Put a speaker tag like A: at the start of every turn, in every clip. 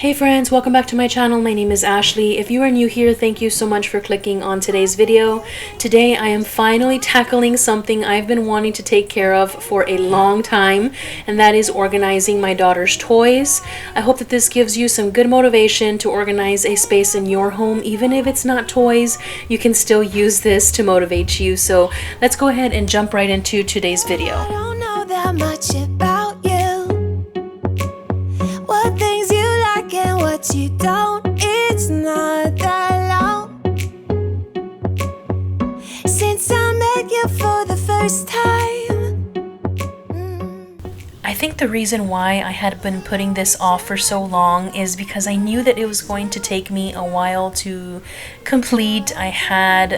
A: Hey friends, welcome back to my channel. My name is Ashley. If you are new here, thank you so much for clicking on today's video. Today I am finally tackling something I've been wanting to take care of for a long time, and that is organizing my daughter's toys. I hope that this gives you some good motivation to organize a space in your home. Even if it's not toys, you can still use this to motivate you. So let's go ahead and jump right into today's video.
B: I don't know that much about you. What things you like and what you don't, it's not that long since I met you for the first time.
A: I think the reason why I had been putting this off for so long is because I knew that it was going to take me a while to complete. I had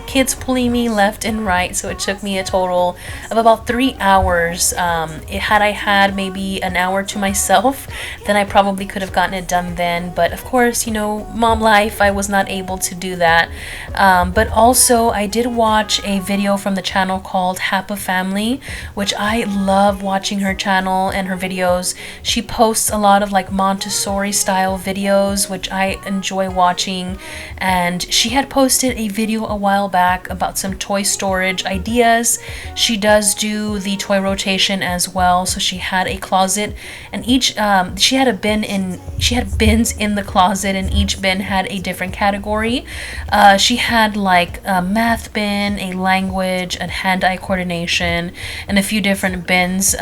A: kids pulling me left and right, so it took me a total of about 3 hours. Had I had maybe an hour to myself, then I probably could have gotten it done then. But of course, you know, mom life, I was not able to do that. But also, I did watch a video from the channel called Happy Family, which I love watching her channel and her videos. She posts a lot of like Montessori style videos, which I enjoy watching, and she had posted a video a while back about some toy storage ideas. She does do the toy rotation as well, so she had a closet, and each she had bins in the closet, and each bin had a different category. She had like a math bin, a language, a hand-eye coordination, and a few different bins,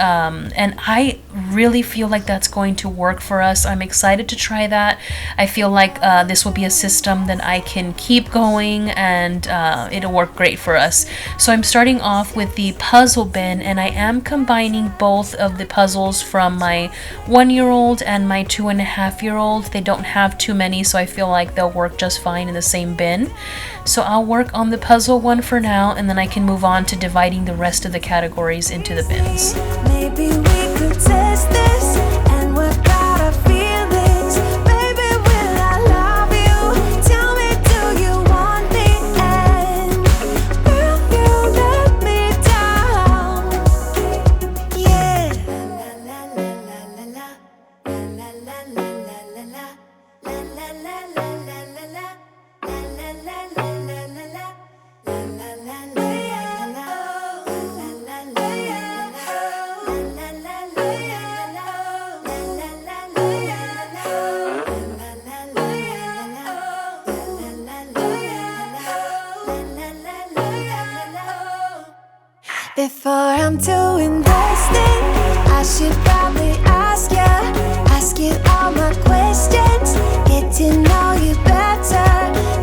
A: and I really feel like that's going to work for us. I'm excited to try that. I feel like this will be a system that I can keep going, and it'll work great for us. So I'm starting off with the puzzle bin, and I am combining both of the puzzles from my 1-year-old and my 2.5-year-old. They don't have too many, so I feel like they'll work just fine in the same bin. So I'll work on the puzzle one for now, and then I can move on to dividing the rest of the categories into the bins.
B: Maybe we could test this and work out our feelings. Baby, will I love you? Tell me, do you want me? And will you let me down? Yeah. La la la la la la la la la la la la la la la la la la la. Before I'm too invested, I should probably ask you all my questions, get to know you better.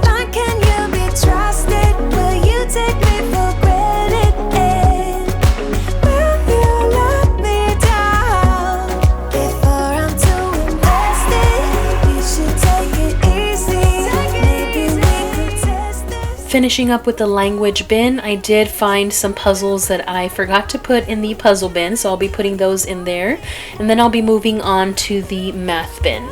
B: Like, can you be trusted? Will you take me for granted? And will you let me down? Before I'm too invested, you should take it easy. Maybe we could test this.
A: Finishing up with the language bin, I did find some puzzles that I forgot to put in the puzzle bin, so I'll be putting those in there, and then I'll be moving on to the math bin.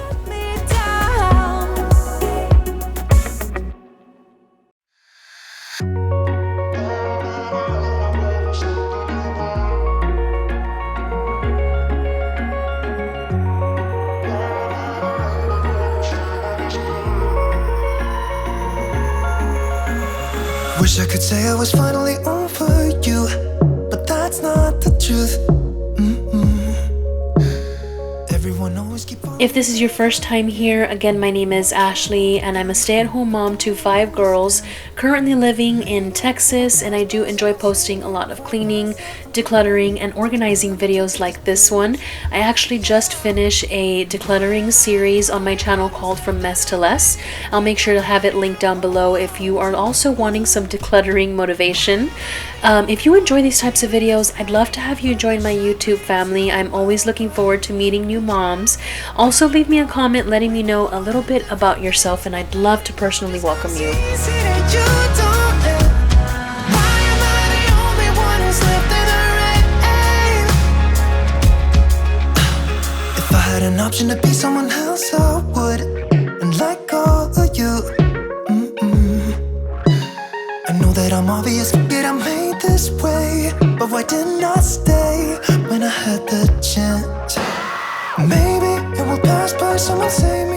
C: Wish I could say I was finally over you, but that's not the truth. Everyone always keep on.
A: If this is your first time here, again, my name is Ashley, and I'm a stay-at-home mom to 5 girls, currently living in Texas, and I do enjoy posting a lot of cleaning, decluttering, and organizing videos like this one. I actually just finished a decluttering series on my channel called From Mess to Less. I'll make sure to have it linked down below if you are also wanting some decluttering motivation. If you enjoy these types of videos, I'd love to have you join my YouTube family. I'm always looking forward to meeting new moms. Also, leave me a comment letting me know a little bit about yourself, and I'd love to personally welcome you.
C: An option to be someone else, I would, and let go of you. I know that I'm obvious, yet I'm made this way. But why didn't I stay when I had the chance? Maybe it will pass by, someone save me.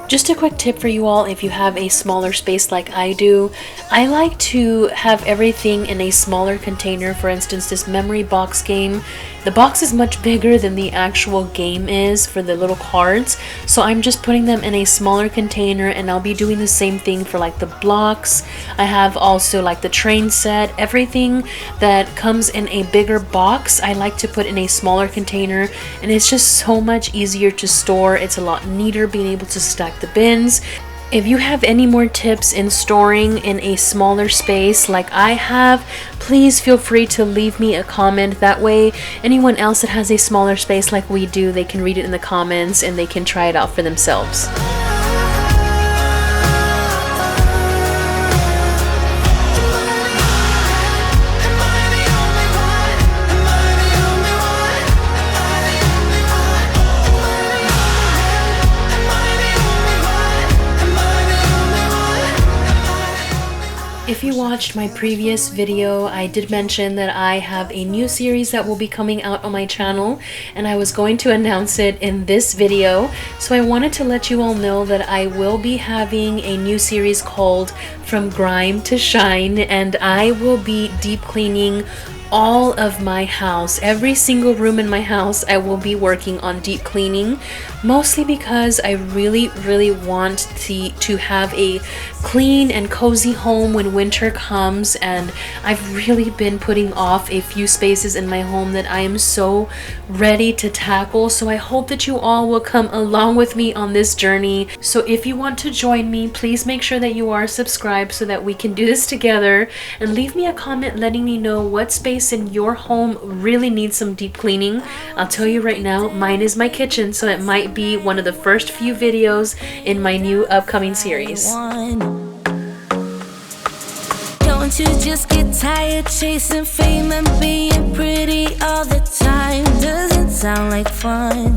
A: Just a quick tip for you all, if you have a smaller space like I do, I like to have everything in a smaller container. For instance, this memory box game, the box is much bigger than the actual game is for the little cards, so I'm just putting them in a smaller container, and I'll be doing the same thing for like the blocks. I have also like the train set, everything that comes in a bigger box I like to put in a smaller container, and it's just so much easier to store. It's a lot neater being able to stack the bins. If you have any more tips in storing in a smaller space like I have, please feel free to leave me a comment. That way anyone else that has a smaller space like we do, they can read it in the comments and they can try it out for themselves. If you watched my previous video, I did mention that I have a new series that will be coming out on my channel, and I was going to announce it in this video. So I wanted to let you all know that I will be having a new series called From Grime to Shine, and I will be deep cleaning all of my house. Every single room in my house I will be working on deep cleaning, mostly because I really want to have a clean and cozy home when winter comes, and I've really been putting off a few spaces in my home that I am so ready to tackle. So I hope that you all will come along with me on this journey. So if you want to join me, please make sure that you are subscribed so that we can do this together, and leave me a comment letting me know what space in your home really needs some deep cleaning. I'll tell you right now, mine is my kitchen, so it might be one of the first few videos in my new upcoming series.
B: Don't you just get tired chasing fame and being pretty all the time? Doesn't sound like fun.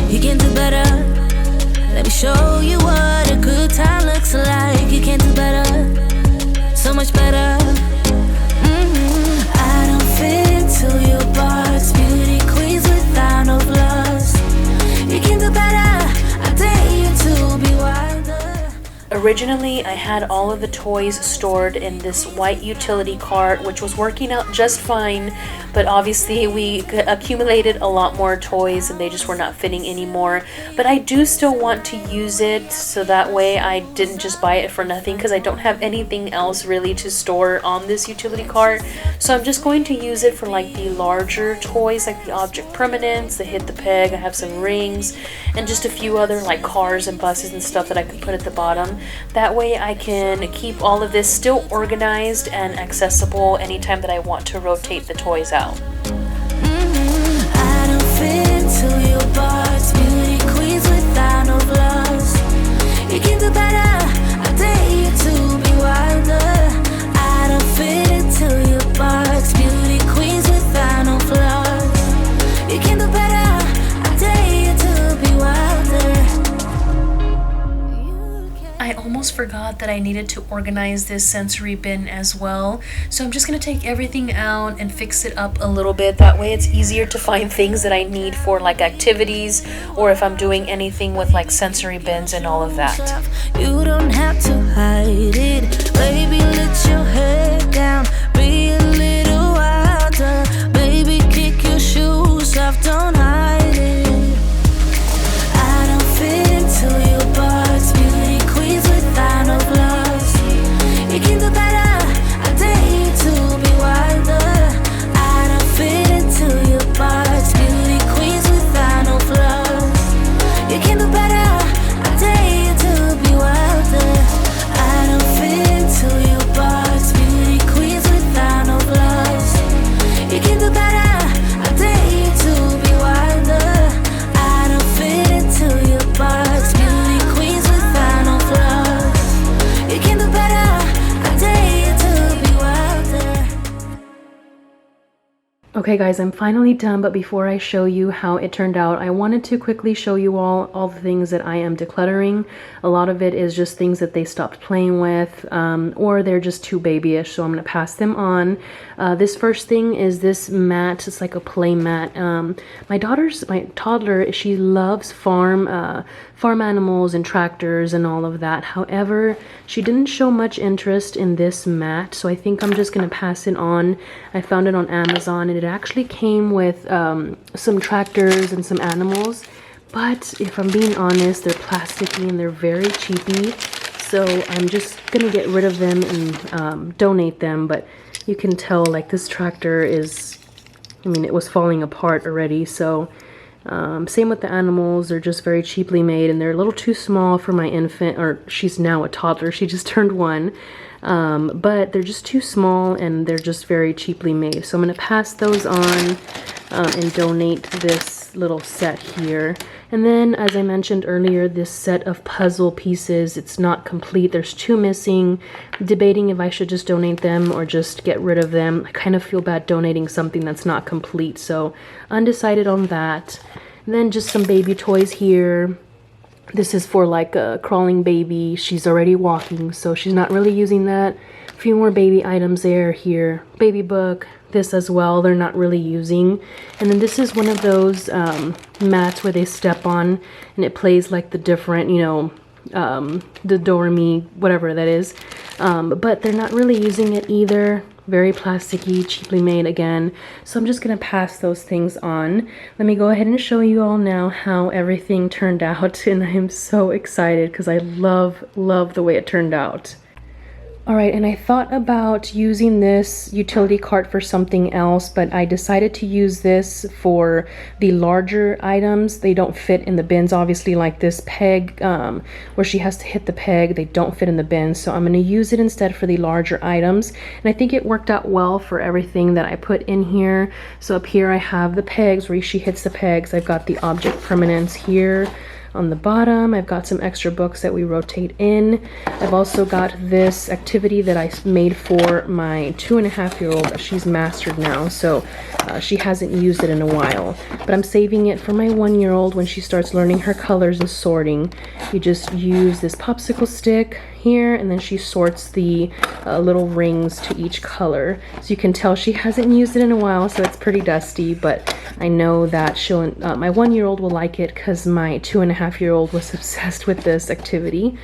B: You can do better. Let me show you what a good time looks like. You can do better, so much better. I don't fit into your box. Beauty queens without no flaws. You can do better. I dare you to be wilder.
A: Originally, I had all of the toys stored in this white utility cart, which was working out just fine, but obviously we accumulated a lot more toys and they just were not fitting anymore. But I do still want to use it, so that way I didn't just buy it for nothing, because I don't have anything else really to store on this utility cart. So I'm just going to use it for like the larger toys, like the object permanents, the hit the peg. I have some rings and just a few other like cars and buses and stuff that I could put at the bottom. That way I can keep all of this still organized and accessible anytime that I want to rotate the toys out.
B: I don't fit into your box. Beauty queens without no flaws. You can do better. I dare you to be wilder. I don't fit into your box. Beauty queens without no flaws. You can do better. I dare you to be wilder.
A: I almost forgot that I needed to organize this sensory bin as well. So I'm just going to take everything out and fix it up a little bit. That way it's easier to find things that I need for like activities, or if I'm doing anything with like sensory bins and all of that.
B: You don't have to hide it. Baby, let your head down. Be a little wilder. Baby, kick your shoes off. Don't hide it. I don't fit into your box. Beauty queens without no flaws. You can do better. I dare you to be wilder. I don't fit into your box. Beauty queens without no flaws. You can do better. I dare you to be wilder. I don't fit into your box. Beauty queens without no flaws. You can do better. I dare you to be wilder.
A: Okay guys, I'm finally done, but before I show you how it turned out, I wanted to quickly show you all the things that I am decluttering. A lot of it is just things that they stopped playing with, or they're just too babyish, so I'm going to pass them on. This first thing is this mat. It's like a play mat. My toddler, she loves farm animals and tractors and all of that. However, she didn't show much interest in this mat, so I think I'm just going to pass it on. I found it on Amazon, and it actually came with some tractors and some animals, but if I'm being honest, they're plasticky and they're very cheapy, so I'm just gonna get rid of them and donate them. But you can tell, like, this tractor is, I mean, it was falling apart already. So same with the animals. They're just very cheaply made, and they're a little too small for my infant, or she's now a toddler, she just turned 1. But they're just too small and they're just very cheaply made. So I'm going to pass those on and donate this little set here. And then, as I mentioned earlier, this set of puzzle pieces, it's not complete. There's 2 missing. Debating if I should just donate them or just get rid of them. I kind of feel bad donating something that's not complete, so undecided on that. And then just some baby toys here. This is for like a crawling baby. She's already walking, so she's not really using that. A few more baby items there, here. Baby book, this as well, they're not really using. And then this is one of those mats where they step on and it plays like the different, you know, the do-re-mi, whatever that is. But they're not really using it either. Very plasticky, cheaply made again. So I'm just gonna pass those things on. Let me go ahead and show you all now how everything turned out, and I am so excited because I love the way it turned out. Alright, and I thought about using this utility cart for something else, but I decided to use this for the larger items. They don't fit in the bins, obviously, like this peg, where she has to hit the peg. They don't fit in the bins, so I'm going to use it instead for the larger items. And I think it worked out well for everything that I put in here. So up here I have the pegs where she hits the pegs. I've got the object permanence here. On the bottom, I've got some extra books that we rotate in. I've also got this activity that I made for my 2.5-year-old. She's mastered now, so she hasn't used it in a while. But I'm saving it for my 1-year-old when she starts learning her colors and sorting. You just use this popsicle stick here, and then she sorts the little rings to each color. So you can tell she hasn't used it in a while, so it's pretty dusty, but I know that my 1-year-old will like it because my 2.5-year-old was obsessed with this activity.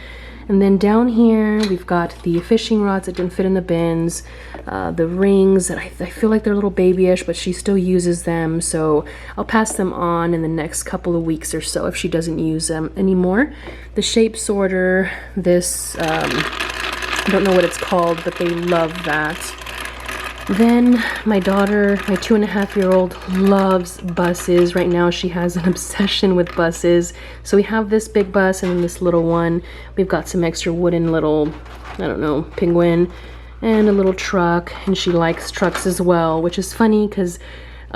A: And then down here, we've got the fishing rods that didn't fit in the bins, the rings that I feel like they're a little babyish, but she still uses them, so I'll pass them on in the next couple of weeks or so if she doesn't use them anymore. The shape sorter, this, I don't know what it's called, but they love that. Then my daughter, my 2.5-year-old, loves buses. Right now she has an obsession with buses. So we have this big bus and then this little one. We've got some extra wooden little, I don't know, penguin and a little truck. And she likes trucks as well, which is funny because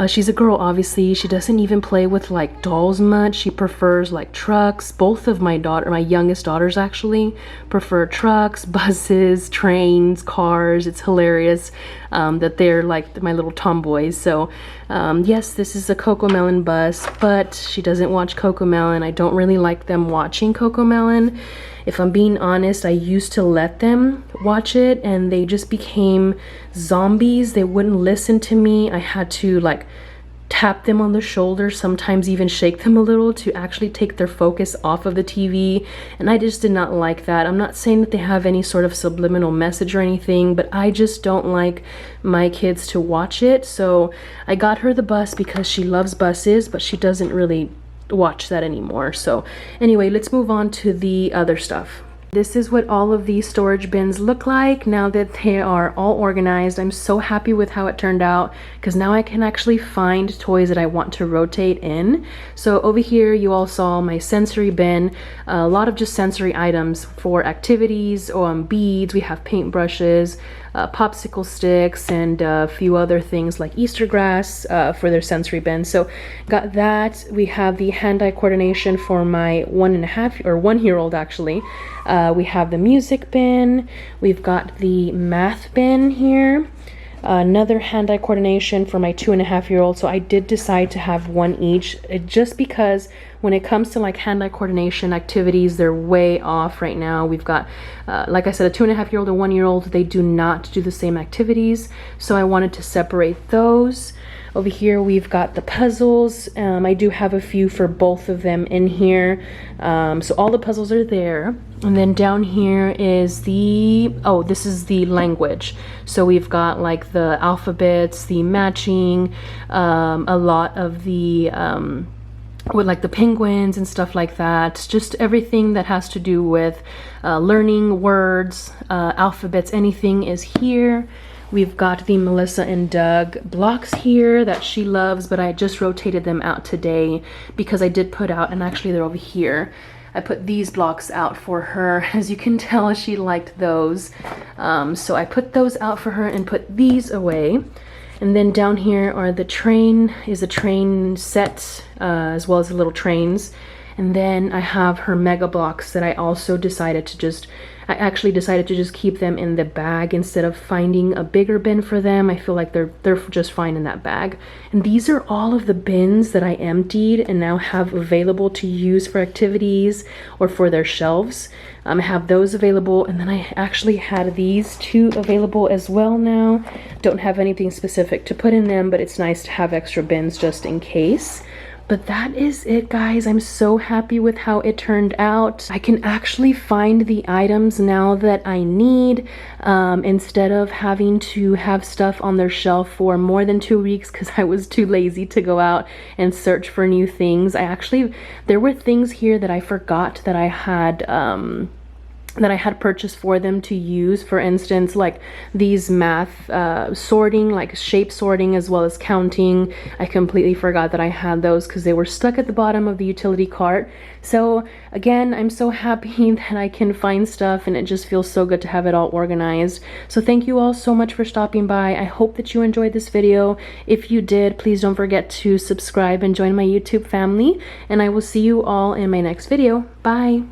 A: she's a girl, obviously. She doesn't even play with like dolls much. She prefers like trucks. Both of my youngest daughters actually prefer trucks, buses, trains, cars. It's hilarious that they're like my little tomboys. So yes, this is a CoComelon bus, but she doesn't watch CoComelon. I don't really like them watching CoComelon. If I'm being honest, I used to let them watch it and they just became zombies. They wouldn't listen to me. I had to like tap them on the shoulder, sometimes even shake them a little to actually take their focus off of the TV, and I just did not like that. I'm not saying that they have any sort of subliminal message or anything, but I just don't like my kids to watch it. So I got her the bus because she loves buses, but she doesn't really watch that anymore. So anyway, let's move on to the other stuff. This is what all of these storage bins look like now that they are all organized. I'm so happy with how it turned out because now I can actually find toys that I want to rotate in. So over here you all saw my sensory bin, a lot of just sensory items for activities, beads, we have paintbrushes, popsicle sticks, and a few other things like Easter grass for their sensory bin. So got that. We have the hand-eye coordination for my 1-year-old actually. We have the music bin. We've got the math bin here. another hand-eye coordination for my 2.5-year-old. So I did decide to have one each, just because when it comes to like hand-eye coordination activities, they're way off right now. We've got, like I said, a 2.5-year-old and 1-year-old. They do not do the same activities. So I wanted to separate those. Over here, we've got the puzzles. I do have a few for both of them in here. So all the puzzles are there. And then down here is the, oh, this is the language. So we've got like the alphabets, the matching, a lot of the, with like the penguins and stuff like that. Just everything that has to do with learning words, alphabets, anything is here. We've got the Melissa and Doug blocks here that she loves, but I just rotated them out today because I did put out, and actually they're over here. I put these blocks out for her. As you can tell, she liked those. So I put those out for her and put these away. And then down here are the train, is a train set, as well as the little trains. And then I have her mega blocks that I also decided to just, I actually decided to just keep them in the bag instead of finding a bigger bin for them. I feel like they're just fine in that bag. And these are all of the bins that I emptied and now have available to use for activities or for their shelves. I have those available, and then I actually had these two available as well now. Don't have anything specific to put in them, but it's nice to have extra bins just in case. But that is it, guys. I'm so happy with how it turned out. I can actually find the items now that I need, instead of having to have stuff on their shelf for more than 2 weeks because I was too lazy to go out and search for new things. There were things here that I forgot that I had purchased for them to use. For instance, like these math sorting, like shape sorting as well as counting. I completely forgot that I had those because they were stuck at the bottom of the utility cart. So again, I'm so happy that I can find stuff, and it just feels so good to have it all organized. So thank you all so much for stopping by. I hope that you enjoyed this video. If you did, please don't forget to subscribe and join my YouTube family, and I will see you all in my next video. Bye.